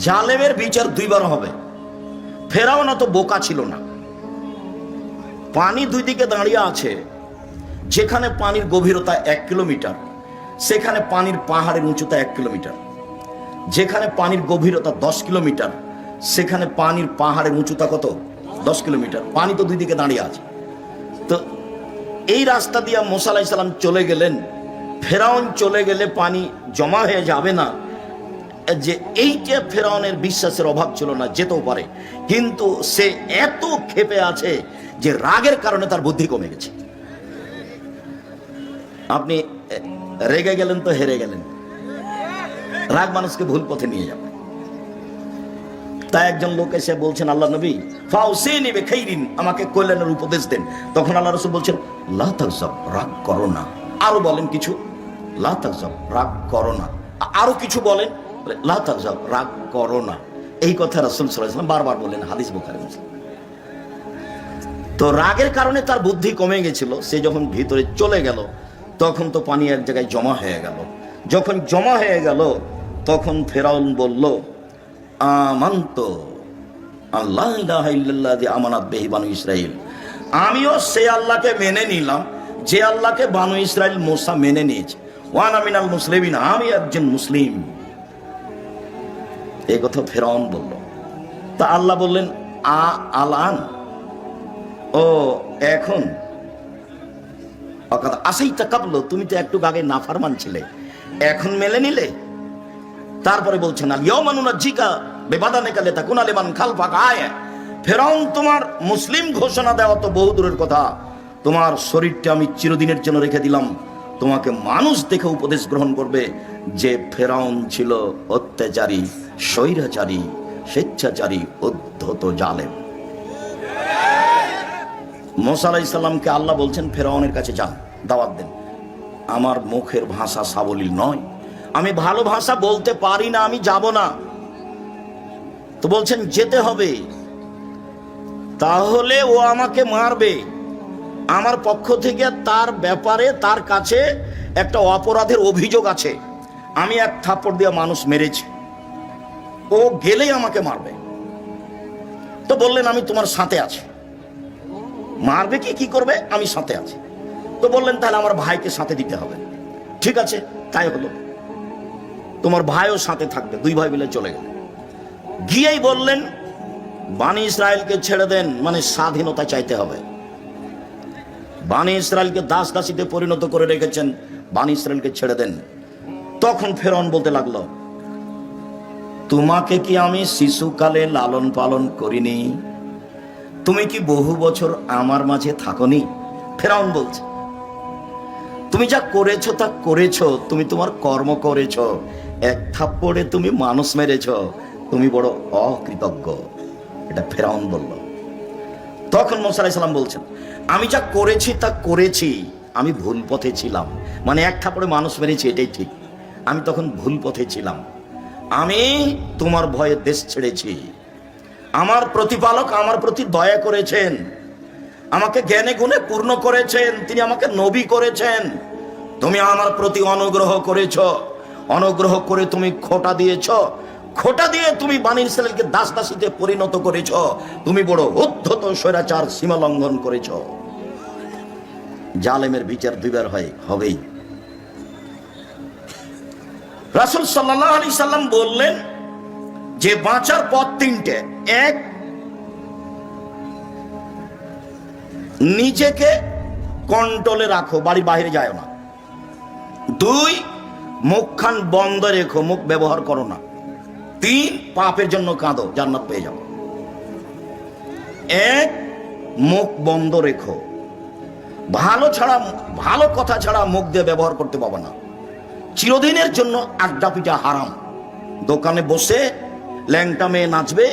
জালেমের বিচার দুইবার হবে। ফেরাউন অত বোকা ছিল না। পানি দুই দিকে দাঁড়িয়ে আছে, যেখানে পানির গভীরতা 1 কিলোমিটার সেখানে পানির পাহাড়ের উঁচুতা 1 কিলোমিটার, যেখানে পানির গভীরতা 10 কিলোমিটার সেখানে পানির পাহাড়ের উঁচুতা কত? 10 কিলোমিটার। পানি তো দুই দিকে দাঁড়িয়ে আছে। তো এই রাস্তা দিয়ে মুসা আলাইহিস সালাম চলে গেলেন। ফেরাউন চলে গেলে পানি জমা হয়ে যাবে না, যে এইটা ফেরাউনের বিশ্বাসের অভাব ছিল না, যেতেও পারে, কিন্তু সে এত ক্ষেপে আছে যে রাগের কারণে তার বুদ্ধি কমে গেছে। আপনি রেগে গেলেন তো হেরে গেলেন। রাগ মানুষকে ভুল পথে নিয়ে যাবে। তাই একজন লোক এসে বলছেন, আল্লাহ নবী ফাউসিনি বিখাইরিন, আমাকে কল্যাণের উপদেশ দেন। তখন আল্লাহ রাসূল বলছেন, লা তাগজাব, রাগ করো না। আরো বলেন কিছু, লা তাগজাব, রাগ করো না। আরো কিছু বলেন, লা তাগজাব, রাগ করো না। এই কথা রাসূল সাল্লাল্লাহু আলাইহি ওয়াসাল্লাম বারবার বলেন, হাদিস বুখারী মুসলিম। তো রাগের কারণে তার বুদ্ধি কমে গেছিল। সে যখন ভিতরে চলে গেল তখন তো পানি এক জায়গায় জমা হয়ে গেল। যখন জমা হয়ে গেল তখন ফেরাউন বলল, আমানতু আল্লাহ ইলাহা ইল্লাল্লাযী আমানাত বিহি বানু ইসরাঈল, আমিও সেই আল্লাহকে মেনে নিলাম যে আল্লাহকে বানু ইসরাঈল মুসা মেনে নিয়েছে। ওয়া আনা মিনাল মুসলিমিন, আমি একজন মুসলিম। এই কথা ফেরাউন বলল। তা আল্লাহ বললেন, আলান, ও এখন, আসাইতা কাবল, তুমি তো একটু আগে নাফরমান ছিলে, এখন মেনে নিলে? তারপরে বলছেন, আল ইয়াওমা নুনাজ্জিকা বিবাদানিকা লিতাকুনা লিমান খালফাকা আয়া। ফেরাউন, তোমার মুসলিম ঘোষণা দেওয়া তো বহু দূরের কথা, তোমার শরীরটা আমি চিরদিনের জন্য রেখে দিলাম, তোমাকে মানুষ দেখে উপদেশ গ্রহণ করবে যে ফেরাউন ছিল অত্যাচারী, স্বৈরাচারী, স্বেচ্ছাচারী, উদ্ধত, জালেম। মুসা আলাইহিস সালামকে আল্লাহ বলছেন, ফেরাউনের কাছে যান, দাওয়াত দেন। আমার মুখের ভাষা সাবলীল নয়, আমি ভালো ভাষা বলতে পারি না, আমি যাব না। তো বলছেন যেতে হবে, তাহলে ও আমাকে মারবে। আমার পক্ষ থেকে তার ব্যাপারে তার কাছে একটা অপরাধের অভিযোগ আছে, আমি এক থাপ্পড় দিয়ে মানুষ মেরেছি, ও গেলেই আমাকে মারবে। তো বললেন, আমি তোমার সাথে আছি। মারবে কি করবে, আমি সাথে আছি। তো বললেন, তাহলে আমার ভাইকে সাথে দিতে হবে। ঠিক আছে, তাই হলো, তোমার ভাইও সাথে থাকবে। দুই ভাই মিলে চলে গেলেন। গিয়েই বললেন, বানি ইসরায়েলকে ছেড়ে দেন, মানে স্বাধীনতা চাইতে হবে। বানি ইসরায়েলকে দাস দাসীতে পরিণত করে রেখেছেন, বানি ইসরায়েলকে ছেড়ে দেন। তখন ফেরাউন বলতে লাগলো, তোমাকে কি আমি শিশুকালে লালন পালন করিনি? তুমি কি বহু বছর আমার মাঝে থাকনি? ফেরাউন বলছে, তুমি যা করেছো তা করেছো, তুমি তোমার কর্ম করেছো, এক থাপ্পড়ে তুমি মানুষ মেরেছো, তুমি বড় অকৃতজ্ঞ। এটা ফেরাউন বলল। তখন মুসা আলাইহিস সালাম বলছেন, আমি যা করেছি তা করেছি, আমি ভুল পথে ছিলাম, মানে এক থাপ্পড়ে মানুষ মেরেছি, এটাই ঠিক, আমি তখন ভুল পথে ছিলাম। আমি তোমার ভয়ে দেশ ছেড়েছি। আমার প্রতিপালক আমার প্রতি দয়া করেছেন, আমাকে জ্ঞানে গুণে পূর্ণ করেছেন, তিনি আমাকে নবী করেছেন। তুমি আমার প্রতি অনুগ্রহ করেছ, অনুগ্রহ করে তুমি খোঁটা দিয়েছ, খোঁটা দিয়ে তুমি বানি ইসরায়েলকে দাস দাসীতে পরিণত করেছ, তুমি বড় উদ্ধত স্বৈরাচার, সীমা লঙ্ঘন করেছ। জালেমের বিচার দুইবার হবেই। রাসূল সাল্লাল্লাহু আলাইহি সাল্লাম বললেন যে বাঁচার পথ তিনটে। এক, নিজেকে কন্ট্রোলে রাখো, বাড়ির বাইরে যায় না। দুই, মুখখান বন্ধ রেখো, মুখ ব্যবহার করো না। তিন, পাপের জন্য কাঁদো, জান্নাত পেয়ে যাবো। এক, মুখ বন্ধ রেখো, ভালো কথা ছাড়া মুখ দিয়ে ব্যবহার করতে পারবে না। চিরদিনের জন্য আড্ডা পিটা হারাম। দোকানে বসে ল্যাংটা মেয়ে নাচবে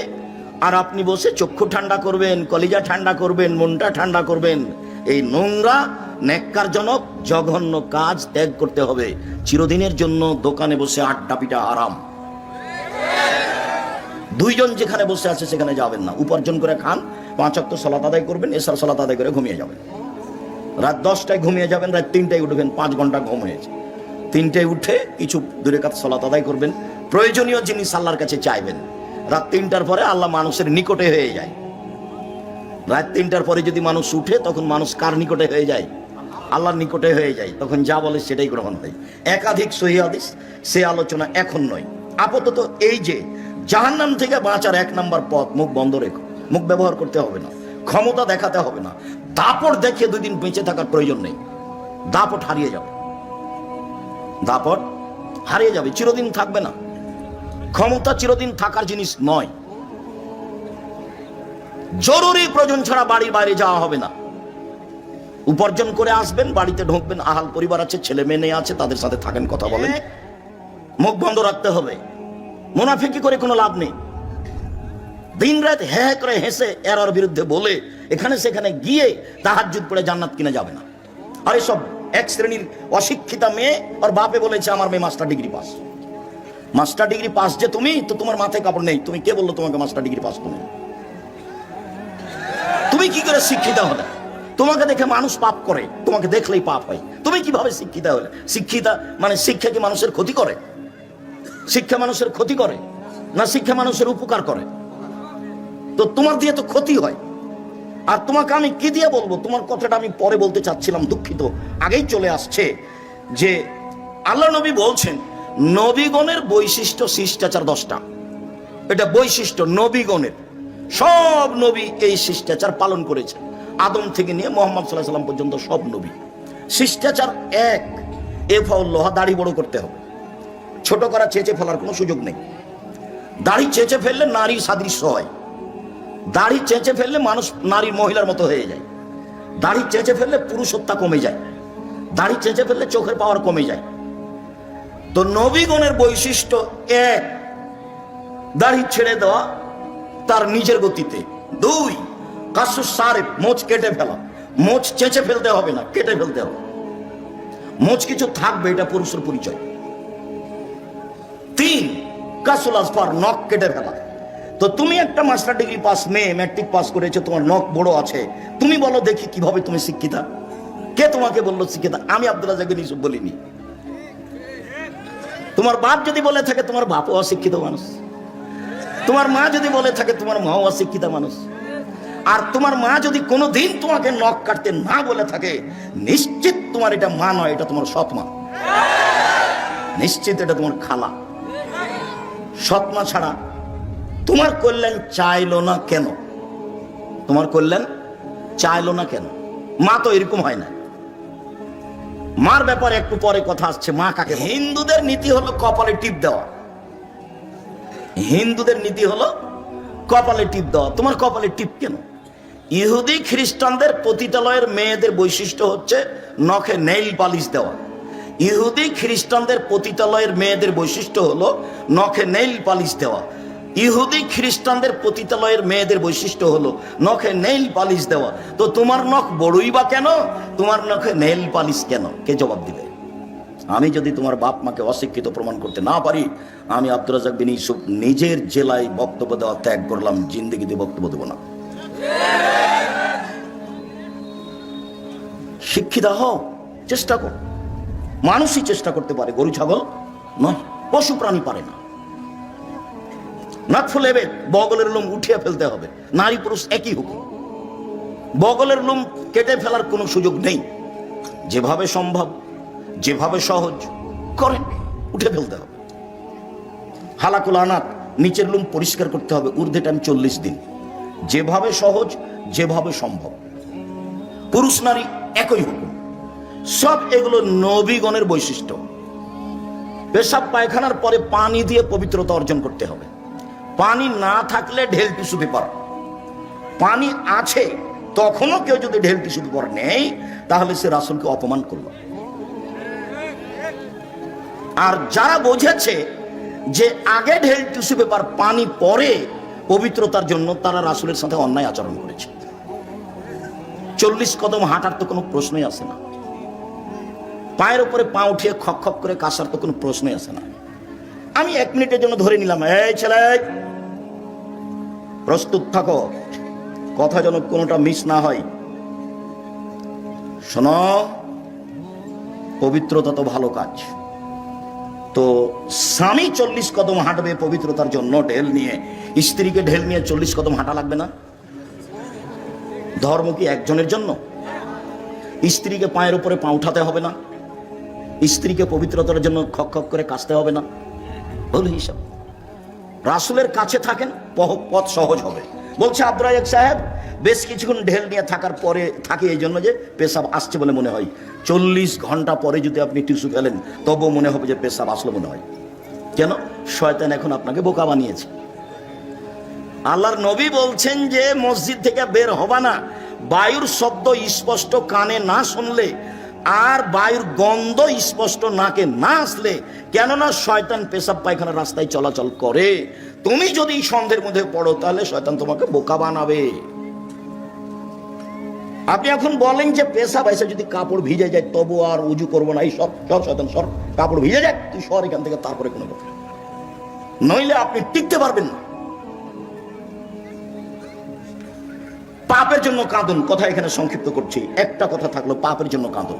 আর আপনি বসে চক্ষু ঠান্ডা করবেন, কলিজা ঠান্ডা করবেন, মনটা ঠান্ডা করবেন, এই নোংরা ন্যাক্কারজনক জঘন্য কাজ ত্যাগ করতে হবে। চিরদিনের জন্য দোকানে বসে আড্ডা পিটা হারাম। দুইজন যেখানে বসে আছে সেখানে যাবেন না। উপার্জন করে খান, 5 ওয়াক্ত সালাত আদায় করবেন, এশার সালাত আদায় করে ঘুমিয়ে যাবেন। রাত 10টায় ঘুমিয়ে যাবেন, রাত 3টায় উঠবেন, 5 ঘন্টা ঘুম হয়েছে। 3টায় উঠে কিছু 2 রাকাত সালাত আদায় করবেন, প্রয়োজনীয় জিনিস আল্লাহর কাছে চাইবেন। রাত 3টার পরে আল্লাহ মানুষের নিকটে হয়ে যায়। রাত 3টার পরে যদি মানুষ উঠে তখন মানুষ কার নিকটে হয়ে যায়? আল্লাহর নিকটে হয়ে যায়। তখন যা বলে সেটাই গ্রহণ হয়। একাধিক সহিহ হাদিস, সে আলোচনা এখন নয়। আপাতত এই যে জাহান্নাম থেকে বাঁচার 1 নম্বর পথ, মুখ বন্ধ রেখো। মুখ ব্যবহার করতে হবে না, ক্ষমতা দেখাতে হবে না, দাপট দেখিয়ে 2 দিন বেঁচে থাকার প্রয়োজন নেই। দাপট হারিয়ে যাবে, দাপট হারিয়ে যাবে, চিরদিন থাকবে না। ক্ষমতা চিরদিন থাকার জিনিস নয়। জরুরি প্রয়োজন ছাড়া বাড়ির বাইরে যাওয়া হবে না। উপার্জন করে আসবেন, বাড়িতে ঢুকবেন, আহাল পরিবার আছে, ছেলে মেয়ে আছে, তাদের সাথে থাকেন, কথা বলেন। মুখ বন্ধ রাখতে হবে। মুনাফিকি করে কোনো লাভ নেই। দিন রাত হ্যাঁ করে হেসে এর বিরুদ্ধে বলে এখানে সেখানে গিয়ে তাহাজ্জুদ পড়ে জান্নাত কিনা যাবে না। আর এসব এক শ্রেণীর অশিক্ষিতা মেয়ে, আর বাপে বলেছে আমার মেয়ে master degree pass. Master degree pass যে তুমি, তো তোমার মাথায় কাপড় নেই। তুমি কে বললো তোমাকে মাস্টার ডিগ্রি পাস? তুমি কি করে শিক্ষিত হলে? তোমাকে দেখে মানুষ পাপ করে, তোমাকে দেখলেই পাপ হয়। তুমি কিভাবে শিক্ষিত হলে? শিক্ষিতা মানে শিক্ষা কি মানুষের ক্ষতি করে? শিক্ষা মানুষের ক্ষতি করে না শিক্ষা মানুষের উপকার করে? তো তোমার দিয়ে তো ক্ষতি হয়। আর তোমাকে আমি কি দিয়ে বলবো? তোমার কথাটা আমি পরে বলতে চাচ্ছিলাম, দুঃখিত, আগেই চলে আসছে যে আল্লাহ নবী বলছেন নবীগণের বৈশিষ্ট্য শিষ্টাচার 10টা। এটা বৈশিষ্ট্য নবীগণের। সব নবী এই শিষ্টাচার পালন করেছে, আদম থেকে নিয়ে মুহাম্মদ সাল্লাল্লাহু আলাইহি ওয়াসাল্লাম পর্যন্ত সব নবী। শিষ্টাচার 1, এফাউল্লাহ, দাড়ি বড় করতে হবে। ছোট করা, চেঁচে ফেলার কোনো সুযোগ নেই। দাড়ি চেঁচে ফেললে নারী সাদৃশ্য হয়। দাড়ি চেঁচে ফেললে মানুষ নারী মহিলার মতো হয়ে যায়। দাড়ি চেঁচে ফেললে পুরুষত্ব কমে যায়। দাড়ি চেঁচে ফেললে চোখের পাওয়ার কমে যায়। তো নবীগণের বৈশিষ্ট্য 1, দাড়ি ছেড়ে দেওয়া তার নিজের গতিতে। 2, কাসুস সারেফ, মোচ কেটে ফেলা। মোচ চেঁচে ফেলতে হবে না, কেটে ফেলতে হবে। মোচ কিছু থাকবে, এটা পুরুষের পরিচয়। 3, কাসুল আসফার, নখ কেটে ফেলা। তো তুমি একটা মাস্টার ডিগ্রি পাস মেয়ে, ম্যাট্রিক পাস করেছো, তোমার নখ বড় আছে, তুমি বলো দেখি কিভাবে তুমি শিক্ষিতা? কে তোমাকে বললো শিক্ষিতা? আমি আব্দুল রাজ্জাক বিন ইউসুফ বলিনি। তোমার বাপ যদি বলে থাকে তোমার বাপও অশিক্ষিত মানুষ। তোমার মা যদি বলে থাকে তোমার মাও অশিক্ষিত মানুষ। আর তোমার মা যদি কোনোদিন তোমাকে নখ কাটতে না বলে থাকে, নিশ্চিত তোমার এটা মা নয়, এটা তোমার সৎ মা। নিশ্চিত এটা তোমার খালা। সৎ মা ছাড়া তোমার কল্যাণ চাইলো না কেন? তোমার কল্যাণ চাইলো না কেন? মা তো এরকম হয় না। মার ব্যাপারে একটু পরে কথা আসছে। মা কাকে? হিন্দুদের নীতি হলো কপালে টিপ দেওয়া। হিন্দুদের নীতি হলো কপালে টিপ দেওয়া। তোমার কপালে টিপ কেন? ইহুদি খ্রিস্টানদের পতিতালয়ের মেয়েদের বৈশিষ্ট্য হচ্ছে নখে নেইল পালিশ দেওয়া। ইহুদি খ্রিস্টানদের পতিতালয়ের মেয়েদের বৈশিষ্ট্য হলো নখে নেইল পালিশ দেওয়া। ইহুদি খ্রিস্টানদের পতিতালয়ের মেয়েদের বৈশিষ্ট্য হলো নখে নেইল পালিশ দেওয়া। তো তোমার নখ বড়ই বা কেন? তোমার নখে নেইল পালিশ কেন? কে জবাব দিবে? আমি যদি তোমার বাপ মাকে অশিক্ষিত প্রমাণ করতে না পারি, আমি আব্দুর রাজ্জাক বিন ইউসুফ নিজের জেলায় বক্তব্য দেওয়া ত্যাগ করলাম, জিন্দেগিতে বক্তব্য দেব না। শিক্ষিত হও, চেষ্টা কর। মানুষই চেষ্টা করতে পারে, গরু ছাগল নয়। পশু প্রাণী পারে না। নাক ফুলেবে, বগলের লোম উঠিয়ে ফেলতে হবে। নারী পুরুষ একই হুকুম। বগলের লোম কেটে ফেলার কোনো সুযোগ নেই। যেভাবে সম্ভব, যেভাবে সহজ করেন, উঠে ফেলতে হবে। হালাকুল আনাত, নিচের লোম পরিষ্কার করতে হবে, ঊর্ধ্বে টাইম 40 দিন। যেভাবে সহজ, যেভাবে সম্ভব। পুরুষ নারী একই হুকুম। সব এগুলো নবীগণের বৈশিষ্ট্য। পেশাব পায়খানার পরে পানি দিয়ে পবিত্রতা অর্জন করতে হবে। পানি না থাকলে ঢেল টিস্যু পেপার। পানি আছে তখনও কেউ যদি ঢেল টিস্যু পেপার নেই, তাহলে সে রাসূলকে অপমান করলো। আর যারা বোঝেছে যে আগে ঢেল টিস্যু পেপার, পানি পরে পবিত্রতার জন্য, তারা রাসূলের সাথে অন্যায় আচরণ করেছে। 40 কদম হাঁটার তো কোনো প্রশ্নই আসে না। পায়ের উপরে পা উঠিয়ে খক খক করে কাশার তো কোনো প্রশ্নই আসে না। আমি 1 মিনিটের জন্য ধরে নিলাম, এই ছেলে প্রস্তুত থাকো, কথা যেন কোনোটা মিস না হয়। শোনো, পবিত্রতা তো ভালো কাজ, তো স্বামী 40 কদম হাঁটবে পবিত্রতার জন্য ঢেল নিয়ে, স্ত্রীকে ঢেল নিয়ে 40 কদম হাঁটা লাগবে না? ধর্ম কি একজনের জন্য? স্ত্রীকে পায়ের উপরে পা উঠাতে হবে না? স্ত্রীকে পবিত্রতার জন্য খক খক করে কাশতে হবে না? ভুল হিসাব। রাসূলের কাছে থাকেন, পথ সহজ হবে। বলছে আব্দুর রাজ্জাক সাহেব, বেশ কিছুক্ষণ ঢেল নিয়ে থাকার পরে থাকি এই জন্য যে পেশাব আসছে বলে মনে হয়। 40 ঘন্টা পরে যদি আপনি টিস্যু ফেলেন তবুও মনে হবে যে পেশাব আসলো মনে হয়। কেন? শয়তান এখন আপনাকে বোকা বানিয়েছে। আল্লাহর নবী বলছেন যে মসজিদ থেকে বের হবা না বায়ুর শব্দ স্পষ্ট কানে না শুনলে, আর বায়ুর গন্ধ স্পষ্ট নাকে না আসলে। কেননা শয়তান পেশাব পায়খানা রাস্তায় চলাচল করে। তুমি যদি সন্দেহের মধ্যে পড়ো তাহলে শয়তান তোমাকে বোকা বানাবে। আপনি এখন বলেন যে পেশাব এসে যদি কাপড় ভিজে যায় তবু আর উজু করবো না, এই সব শয়তান সর, কাপড় ভিজে যাক তুই সর এখান থেকে, তারপরে কোনো কথা, নইলে আপনি টিকতে পারবেন না। পাপের জন্য কাঁদুন। কথা এখানে সংক্ষিপ্ত করছি, একটা কথা থাকলো, পাপের জন্য কাঁদুন।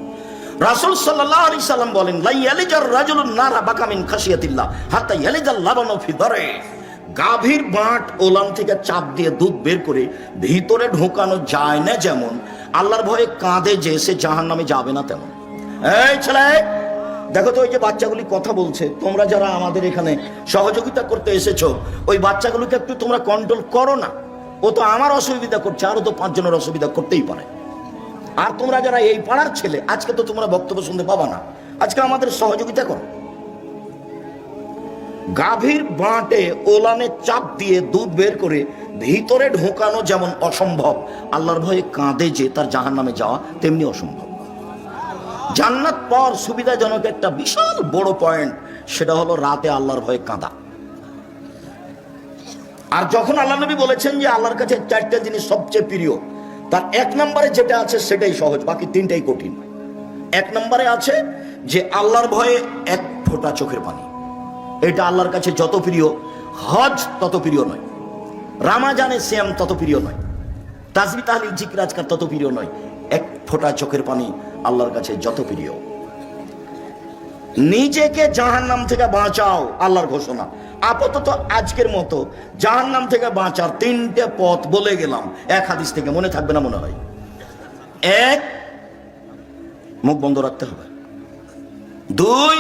রাসূল সাল্লাল্লাহু আলাইহি সাল্লাম বলেন, লা ইয়ালিজার রাজুলুন নারা বাকা মিন খাশিয়াতিল্লাহ হাত্তা ইয়ালিজাল লাবানু ফি দারে। গাভীর বাঁট ওলান থেকে চাপ দিয়ে দুধ বের করে ভিতরে ঢোকানো যায় না যেমন, আল্লাহর ভয়ে কাঁদে যে সে জাহান্নামে যাবে না তেমন। এই ছেলে দেখো তো, ওই যে বাচ্চাগুলি কথা বলছে, তোমরা যারা আমাদের এখানে সহযোগিতা করতে এসেছো, ওই বাচ্চাগুলোকে একটু তোমরা কন্ট্রোল করো না। ও তো আমার অসুবিধা করছে, আরো তো 5 জনের অসুবিধা করতেই পারে। আর তোমরা যারা এই পাড়ার ছেলে, আজকে তো তোমরা বক্তব্য শুনতে পাবা না, আজকে আমাদের সহযোগিতা করো। গাভীর বাঁটে ওলানে চাপ দিয়ে দুধ বের করে ভিতরে ঢোকানো যেমন অসম্ভব, আল্লাহর ভয়ে কাঁদে যে তার জাহান্নামে যাওয়া তেমনি অসম্ভব। জান্নাত পাওয়ার সুবিধাজনক একটা বিশাল বড় পয়েন্ট, সেটা হলো রাতে আল্লাহর ভয়ে কাঁদা। আর যখন আল্লাহ নবী বলেছেন যে আল্লাহর কাছে 4টা জিনিস সবচেয়ে প্রিয়, তার 1 নম্বরে যেটা আছে সেটাই সহজ, বাকি 3টাই কঠিন। 1 নম্বরে আছে যে আল্লাহর ভয়ে 1 ফোঁটা চোখের পানি, এটা আল্লাহর কাছে যত প্রিয়, হজ তত প্রিয় নয়, রামাজানে সিয়াম তত প্রিয় নয়, তাসবিহ তাহলিল জিকির আজকার তত প্রিয় নয়। 1 ফোঁটা চোখের পানি আল্লাহর কাছে যত প্রিয়। নিজেকে জাহান্নাম থেকে বাঁচাও, আল্লাহর ঘোষণা। আপাতত আজকের মতো জাহান্নাম থেকে বাঁচার 3টে পথ বলে গেলাম, 1 হাদিস থেকে, মনে থাকবে না মনে হয়। 1, মুখ বন্ধ রাখতে হবে। 2,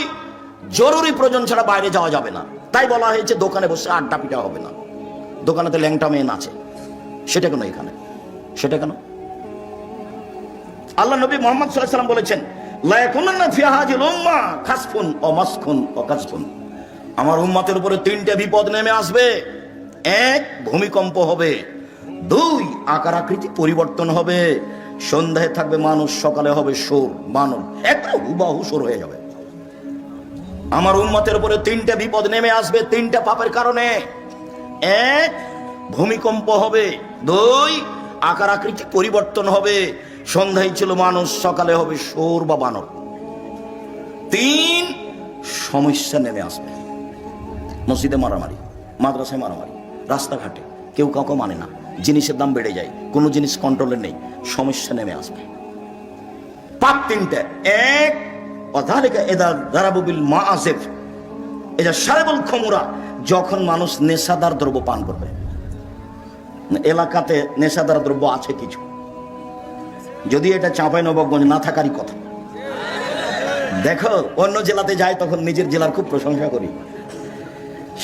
জরুরি প্রয়োজন ছাড়া বাইরে যাওয়া যাবে না। তাই বলা হয়েছে দোকানে বসে আড্ডা পিটা হবে না। দোকানেতে ল্যাংটা মেয়ে নাচে, সেটা কেন এখানে? সেটা কেন? আল্লাহ নবী মুহাম্মদ সাল্লাল্লাহু আলাইহি ওয়াসাল্লাম বলেছেন, লা ইয়াকুনান্না ফি হাযিল উম্মাহ খাসফুন ওয়া মাসখুন ওয়া কাসফুন। আমার উম্মতের উপরে 3টে বিপদ নেমে আসবে। 1, ভূমিকম্প হবে। 2, আকার আকৃতি পরিবর্তন হবে। সন্ধ্যায় থাকবে মানুষ, সকালে হবে সোর বানর, একটা হুবাহু সোর হয়ে যাবে। আমার উম্মতের উপরে 3টে বিপদ নেমে আসবে 3টা পাপের কারণে। 1, ভূমিকম্প হবে। 2, আকার আকৃতি পরিবর্তন হবে। সন্ধ্যায় ছিল মানুষ, সকালে হবে সোর বা বানর। 3, সমস্যা নেমে আসবে। মসজিদে মারামারি, মাদ্রাসায় মারামারি, রাস্তাঘাটে কেউ কাউকে মানে না, জিনিসের দাম বেড়ে যায়, কোনো জিনিস কন্ট্রোলে নেই, সমস্যা নেমে আসবে। পাপ 3টে। 1, অযালিকা ইযা যারাবু বিল মাআসিফ, এটা শারিবুল খুমরা, যখন মানুষ নেশাদার দ্রব্য পান করবে। এলাকাতে নেশাদার দ্রব্য আছে কিছু, যদি এটা চাঁপাইনবাবগঞ্জ না থাকারই কথা। দেখো অন্য জেলাতে যাই তখন নিজের জেলার খুব প্রশংসা করি,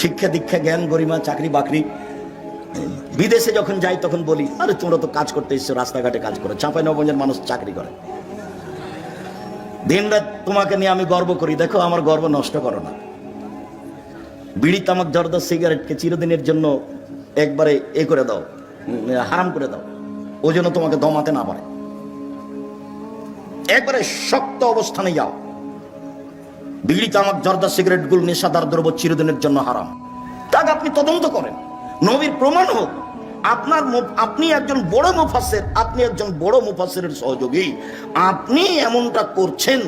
শিক্ষা দীক্ষা জ্ঞান গরিমা চাকরি বাকরি। বিদেশে যখন যাই তখন বলি, আরে তোমরা তো কাজ করতে এসছো, রাস্তাঘাটে কাজ করো, চাঁপাইনবাবগঞ্জের মানুষ চাকরি করে। দিন রাত তোমাকে নিয়ে আমি গর্ব করি, দেখো আমার গর্ব নষ্ট করো না। বিড়ি তামাক জর্দা সিগারেটকে চিরদিনের জন্য একবারে করে দাও, হারাম করে দাও, ও যেন তোমাকে দমাতে না পারে। একবারে শক্ত অবস্থানে যাও। বিড়ি তামাক জর্দা সিগারেট গুলো নেশাদার দ্রব্য চিরদিনের জন্য হারাম। তাকে আপনি তদন্ত করেন, নবীর প্রমাণ হোক। আপনি একজন বড় মুফাসসির, আপনি একজন বড় মুফাসসিরের সহযোগী, আপনি এমনটা করছেন,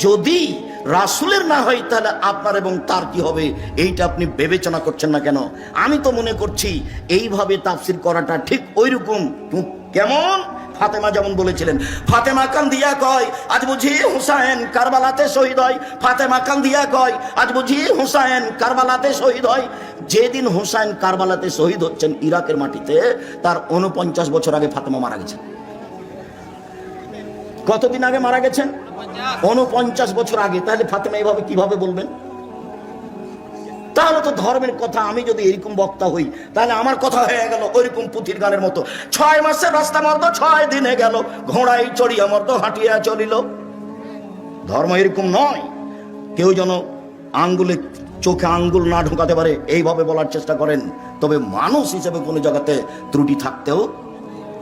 যদি রাসূলের না হয় তাহলে আপনার এবং তার কি হবে, এইটা আপনি বিবেচনা করছেন না কেন? আমি তো মনে করছি এইভাবে তাফসীর করাটা ঠিক ওইরকম। কেমন? ফাতেমা যেমন বলেছিলেন, ফাতেমা কান্দিয়া কয় আজ বুঝি হুসাইন কারবালাতে শহীদ হয়। ফাতেমা কান্দিয়া কয় আজ বুঝি হুসাইন কারবালাতে শহীদ হয়। যেদিন হুসাইন কারবালাতে শহীদ হচ্ছেন ইরাকের মাটিতে, তার 49 বছর আগে ফাতেমা মারা গেছেন। কতদিন আগে মারা গেছেন? 49 বছর আগে। তাহলে ফাতেমা এইভাবে কিভাবে বলবেন? তাহলে তো ধর্মের কথা, আমি যদি এরকম বক্তা হই তাহলে আমার কথা হয়ে গেল ওইরকম পুথির গানের মতো, 6 মাসের রাস্তা মর্দ 6 দিনে গেল, ঘোড়ায় চড়িয়া মর্দ হাঁটিয়া চলিল। ধর্ম এরকম নয়। কেউ যেন আঙ্গুলে চোখে আঙ্গুল না ঢোকাতে পারে এইভাবে বলার চেষ্টা করেন, তবে মানুষ হিসেবে কোনো জায়গাতে ত্রুটি থাকতেও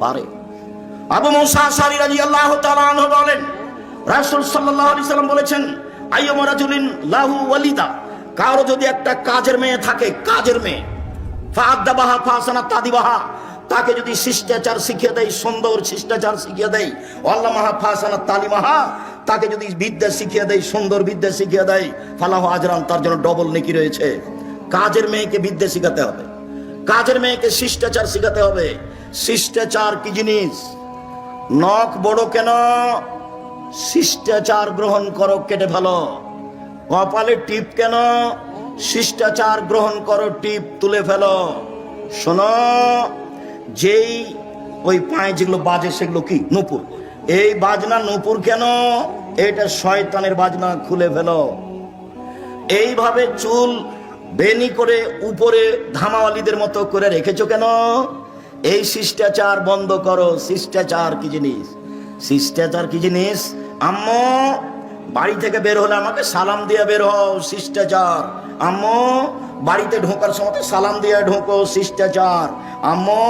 পারে। আবু মুসা আশআরী রাদিয়াল্লাহু তাআলা আনহু বলেন, রাসূল সাল্লাল্লাহু আলাইহি সাল্লাম বলেছেন, আইয়ুমা রাজুলিন লাহু ওয়ালিদা, কারো যদি একটা কাজের মেয়ে থাকে, কাজের মেয়ে, ফাআদাবাহা ফাসানা তাদিবাহা, তাকে যদি শিষ্টাচার শিখিয়ে দেয়, সুন্দর শিষ্টাচার শিখিয়ে দেয়, আল্লামাহা ফাসানা তালিমাহা, তাকে যদি বিদ্যা শিখিয়ে দেয়, সুন্দর বিদ্যা শিখিয়ে দেয়, ফালাহু আজরান, তার জন্য ডবল নেকি রয়েছে। কাজের মেয়েকে বিদ্যা শিখাতে হবে, কাজের মেয়েকে শিষ্টাচার শিখাতে হবে। শিষ্টাচার কি জিনিস? নখ বড় কেন? শিষ্টাচার গ্রহণ করো, কেটে ফেলো। কপালে টিপ কেন? শিষ্টাচার গ্রহণ করো, টিপ তুলে ফেলো। শোনো, যেই ওই পায়ে যেগুলো বাজে সেগুলো কি? নূপুর। এই বাজনা নূপুর কেন? এটা শয়তানের বাজনা, খুলে ফেলো। এইভাবে চুল বেনি করে উপরে ধামাওয়ালিদের মতো করে রেখেছো কেন? এই শিষ্টাচার বন্ধ করো। শিষ্টাচার কি জিনিস? শিষ্টাচার কি জিনিস? আম্মু বাড়ি থেকে বের হলে আমাকে সালাম দিয়ে বের হও, শিষ্টাচার। আম্মু বাড়িতে ঢোকার সময় সালাম দিয়ে ঢোকো, শিষ্টাচার। আম্মু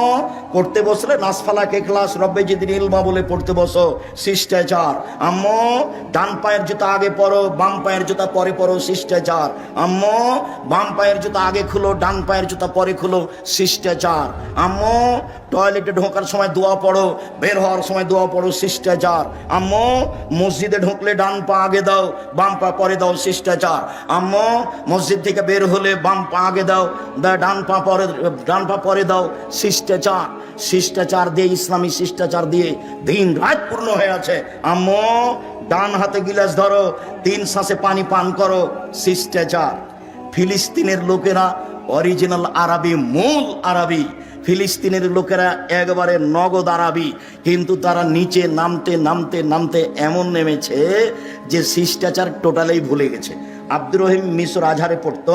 পড়তে বসলে নাসফালাক ইখলাস রব্বে জিদনি ইলমা বলে পড়তে বসো, শিষ্টাচার। আম্মু ডান পায়ের জুতা আগে পরো, বাম পায়ের জুতা পরে পরো, শিষ্টাচার। আম্মু বাম পায়ের জুতা আগে খুলো, ডান পায়ের জুতা পরে খুলো, শিষ্টাচার। আম্মু টয়লেটে ঢোকার সময় দোয়া পড়ো, বের হওয়ার সময় দোয়া পড়ো, শিষ্টাচার। আম্মু মসজিদে ঢুকলে ডান পা আগে দাও, বাম পা পরে দাও, শিষ্টাচার। আম্মু মসজিদ থেকে বের হলে বাম পা আগে দাও, ডান পা পরে দাও, শিষ্টাচার। শিষ্টাচার দিয়ে, ইসলামী শিষ্টাচার দিয়ে দিন রাত পূর্ণ হয়ে আছে। আম্মু ডান হাতে গিলাস ধরো, 3 শ্বাসে পানি পান করো, শিষ্টাচার। ফিলিস্তিনের লোকেরা অরিজিনাল আরবি, মূল আরবি। ফিলিস্তিনের লোকেরা একবারে নগদ আরবি, কিন্তু তারা নিচে নামতে নামতে নামতে এমন নেমেছে যে শিষ্টাচার টোটালেই ভুলে গেছে। আব্দুর রহিম মিশর আজহারে পড়তো,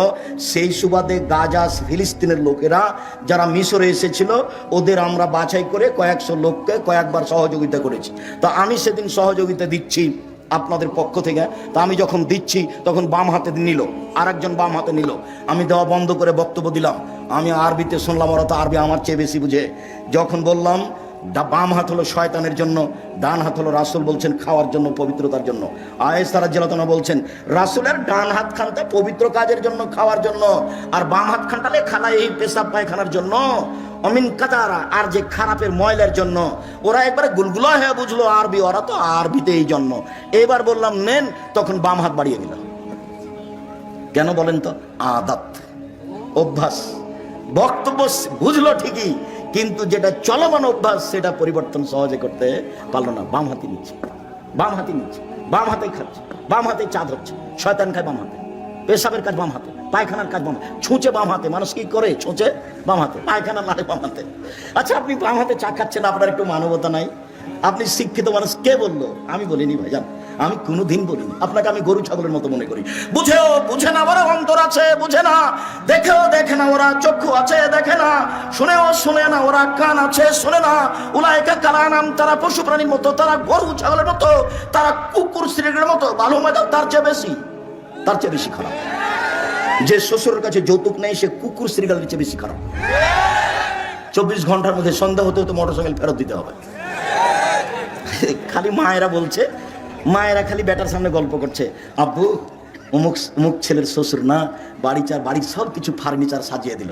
সেই সুবাদে গাজা ফিলিস্তিনের লোকেরা যারা মিশরে এসেছিল, ওদের আমরা বাছাই করে কয়েকশো লোককে কয়েকবার সহযোগিতা করেছি। তো আমি সেদিন সহযোগিতা দিচ্ছি আপনাদের পক্ষ থেকে। তা আমি যখন দিচ্ছি তখন বাম হাতে নিল, আর একজন বাম হাতে নিল। আমি দেওয়া বন্ধ করে বক্তব্য দিলাম। আমি আরবিতে শুনলাম, ওরা তো আরবি আমার চেয়ে বেশি বুঝে। যখন বললাম বাম হাত হলো শয়তানের জন্য, ডান হাত হলো রাসূল বলছেন খাওয়ার জন্য, পবিত্রতার জন্য। আয়েশা রাদিয়াল্লাহু তাআলা বলছেন রাসূলের ডান হাত খানটা পবিত্র কাজের জন্য, খাওয়ার জন্য, আর বাম হাত খানটালে খানা এই পেশাব পায়খানার জন্য, অমিন কাতারা, আর যে খারাপের ময়লার জন্য। ওরা একবারে গুলগুলা হয়ে বুঝলো আরবি, ওরা তো আরবিতে এই জন্য। এবার বললাম নেন, তখন বাম হাত বাড়িয়ে দিল। কেন বলেন তো? আদত, অভ্যাস। বক্তব্য বুঝলো ঠিকই, কিন্তু যেটা চলমান অভ্যাস সেটা পরিবর্তন সহজে করতে পারলো না। বাম হাতে নিচ্ছে, বাম হাতে নিচ্ছে, বাম হাতে খাচ্ছে, বাম হাতে চাঁদ হচ্ছে। শয়তান খায় বাম হাতে, পেশাবের কাজ বাম হাতে, পায়খানার কাজ বাম হাতে, ছুঁচে বাম হাতে। মানুষ কি করে? ছুঁচে বাম হাতে, পায়খানা নাড়ে বাম হাতে। আচ্ছা, আপনি বাম হাতে চা খাচ্ছেন, আপনার একটু মানবতা নাই? আপনি শিক্ষিত মানুষ, কে বললো? আমি বলিনি ভাইজান, আমি কোনোদিন বলিনি। আপনাকে আমি গরু ছাগলের মতো মনে করি। বুঝেও বুঝে না, ওরা অন্তর আছে বুঝে না, দেখেও দেখে না, ওরা চক্ষু আছে দেখে না, শুনেও শুনে না, ওরা কান আছে শুনে না। উলাইকা কালানাম, তারা পশু প্রাণীর মতো, তারা গরু ছাগলের মতো, তারা কুকুর শ্রেণীর মতো। ভালো মজা তার চেয়ে বেশি খারাপ। যে শ্বশুরের কাছে যৌতুক নেই সে কুকুর শ্রীগালের চেয়ে বেশি খারাপ। 24 ঘন্টার মধ্যে সন্ধ্যা হতে হতে মোটরসাইকেল ফেরত দিতে হবে। খালি মায়েরা বলছে, মায়েরা খালি বেটার সামনে গল্প করছে, আব্বু অমুক অমুক ছেলের শ্বশুর না বাড়ির সব কিছু ফার্নিচার সাজিয়ে দিল।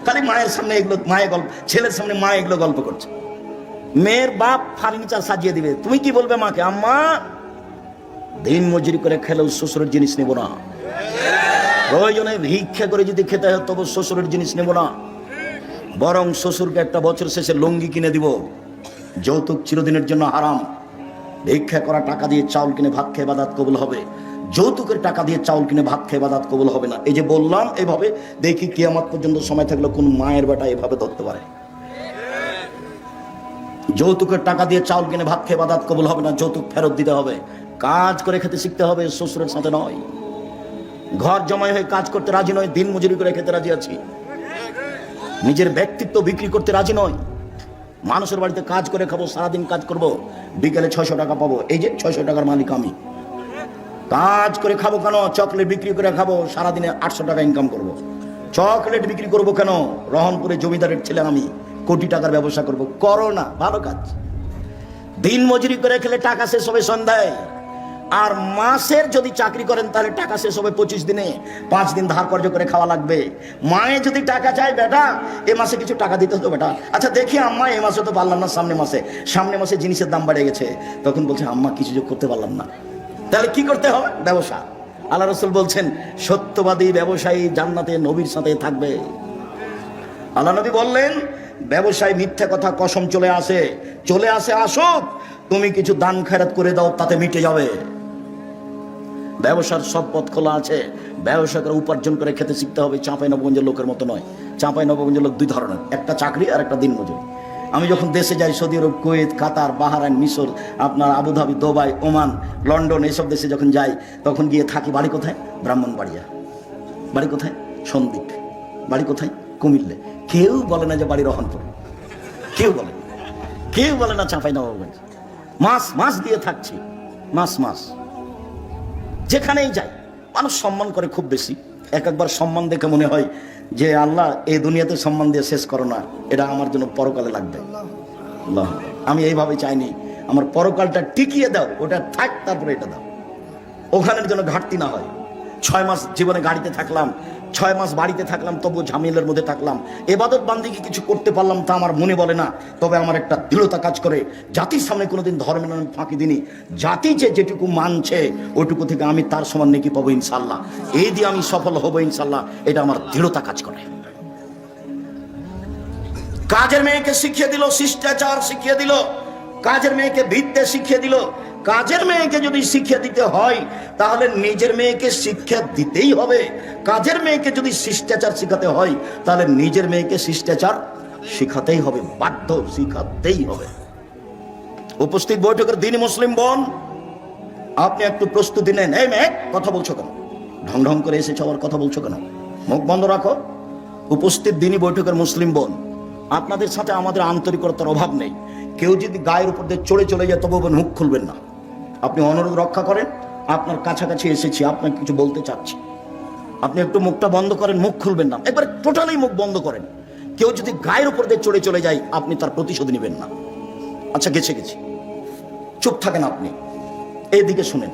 খালি মায়ের সামনে এগুলো, মায়ের গল্প, ছেলের সামনে মা এগুলো গল্প করছে। মেয়ের বাপ ফার্নিচার সাজিয়ে দিবে, তুমি কি বলবে মাকে? আম্মা দিন মজুরি করে খেলেও শ্বশুরের জিনিস নেব না, প্রয়োজনে ভিক্ষা করে যদি খেতে হয় তবু শ্বশুরের জিনিস নেব না, বরং শ্বশুরকে একটা বছর শেষে লুঙ্গি কিনে দিব, যৌতুক চিরদিনের জন্য হারাম। ভিক্ষা করা টাকা দিয়ে চাউল কিনে ভাত খেয়ে ইবাদত কবুল হবে, যৌতুকের টাকা দিয়ে চাউল কিনে ভাত খেয়ে ইবাদত কবুল হবে না। এই যে বললাম, এভাবে দেখি কিয়ামত পর্যন্ত সময় থাকলে কোন মায়ের বেটা এভাবে ধরতে পারে। যৌতুকের টাকা দিয়ে চাউল কিনে ভাত খেয়ে ইবাদত কবুল হবে না, যৌতুক ফেরত দিতে হবে। কাজ করে খেতে শিখতে হবে, শ্বশুরের সাথে নয়। ঘর জমাই হয়ে কাজ করতে রাজি নয়, দিন মজুরি করে খেতে রাজি আছি। নিজের ব্যক্তিত্ব বিক্রি করতে রাজি নয়। মানুষের বাড়িতে কাজ করে খাবো, সারাদিন কাজ করব, বিকেলে 600 টাকা পাবো। এই যে 600 টাকার মালিক আমি। কাজ করে খাবো কেন? চকলেট বিক্রি করে খাবো, সারাদিনে 800 টাকা ইনকাম করব। চকলেট বিক্রি করব কেন? রহনপুরে জমিদারের ছেলে আমি, কোটি টাকার ব্যবসা করব। করো না, ভালো কাজ। দিন মজুরি করে খেলে টাকা শেষ হবে সন্ধ্যায়। আর মাসের যদি চাকরি করেন তাহলে টাকা শেষ হবে 25 দিনে। 5 দিন ধার কর্জ করে খাওয়া লাগবে। মায়ে যদি টাকা চায়, বেটা এ মাসে কিছু টাকা দিতে হতো বেটা। আচ্ছা দেখি আম্মা, এ মাসে তো পারলাম না, সামনে মাসে জিনিসের দাম বেড়ে গেছে। তখন বলছে আম্মা কিছু যোগ করতে পারলাম না। তাহলে কি করতে হবে? ব্যবসা। আল্লাহ রাসূল বলছেন সত্যবাদী ব্যবসায়ী জান্নাতে নবীর সাথে থাকবে। আল্লাহ নবী বললেন ব্যবসায় মিথ্যা কথা কসম চলে আসে আসুক, তুমি কিছু দান খয়রাত করে দাও, তাতে মিটে যাবে। ব্যবসার সব পথ খোলা আছে। ব্যবসা করে উপার্জন করে খেতে শিখতে হবে। চাঁপাইনবাবগঞ্জের লোকের মতো নয়। চাঁপাইনবাবগঞ্জের লোক দুই ধরনের, একটা চাকরি আর একটা দিনমজুরি। আমি যখন দেশে যাই, সৌদি আরব, কুয়েত, কাতার, বাহরাইন, মিশর, আপনার আবুধাবি, দুবাই, ওমান, লন্ডন, এইসব দেশে যখন যাই, তখন গিয়ে থাকি। বাড়ি কোথায়? ব্রাহ্মণবাড়িয়া। বাড়ি কোথায়? সন্দ্বীপ। বাড়ি কোথায়? কুমিল্লে। কেউ বলে না যে বাড়ি রহনপুর, কেউ বলে না চাঁপাইনবাবগঞ্জ। মাস দিয়ে থাকছি, মাস যেখানেই যাই মানুষ সম্মান করে খুব বেশি। একবার সম্মান দেখে মনে হয় যে আল্লাহ এই দুনিয়াতে সম্মান দিয়ে শেষ করো না, এটা আমার জন্য পরকালে লাগবে। আল্লাহ, আমি এইভাবে চাইনি, আমার পরকালটা টিকিয়ে দাও, ওটা থাক, তারপরে এটা দাও, ওখানের জন্য ঘাটতি না হয়। 6 মাস জীবনে গাড়িতে থাকলাম, 6 মাস বাড়িতে থাকলাম, তবু ঝামেলার মধ্যে থাকলাম। এবাদত বান্দিকে কিছু করতে পারলাম তা আমার মনে বলে না, তবে আমার একটা দৃঢ়তা কাজ করে। জাতির সামনে কোনোদিন ধর্মের নামে ফাঁকি দিনি। জাতি যে যেটুকু মানছে ওইটুকু থেকে আমি তার সমান নেকি পাবো ইনশাল্লাহ। এই দিয়ে আমি সফল হবো ইনশাল্লাহ, এটা আমার দৃঢ়তা কাজ করে। কাজের মেয়েকে শিখিয়ে দিল, শিষ্টাচার শিখিয়ে দিল, কাজের মেয়েকে বিদ্যা শিখিয়ে দিল। কাজের মেয়েকে যদি শিক্ষা দিতে হয় তাহলে নিজের মেয়েকে শিক্ষা দিতেই হবে। কাজের মেয়েকে যদি শিষ্টাচার শিখাতে হয় তাহলে নিজের মেয়েকে শিষ্টাচার শিখাতেই হবে, বাধ্য, শিখাতেই হবে। উপস্থিত বৈঠকের দিনই মুসলিম বোন, আপনি একটু প্রস্তুতি নেন। এই মেয়ে, কথা বলছো কেন? ঢং ঢং করে এসেছো, আবার কথা বলছো কেন? মুখ বন্ধ রাখো। উপস্থিত দিনই বৈঠকের মুসলিম বোন, আপনাদের সাথে আমাদের আন্তরিকতার অভাব নেই। কেউ যদি গায়ের উপর দিয়ে চলে যায় তবু মুখ খুলবেন না। আপনি অনুরোধ রক্ষা করেন, আপনার কাছাকাছি এসেছি, আপনাকে কিছু বলতে চাচ্ছি, আপনি একটু মুখটা বন্ধ করেন, মুখ খুলবেন না, একবার টোটালি মুখ বন্ধ করেন। কেউ যদি গায়ের উপর দিয়ে চলে যায় আপনি তার প্রতিশোধ নেবেন না। আচ্ছা গেছে, চুপ থাকেন আপনি। এইদিকে শুনেন।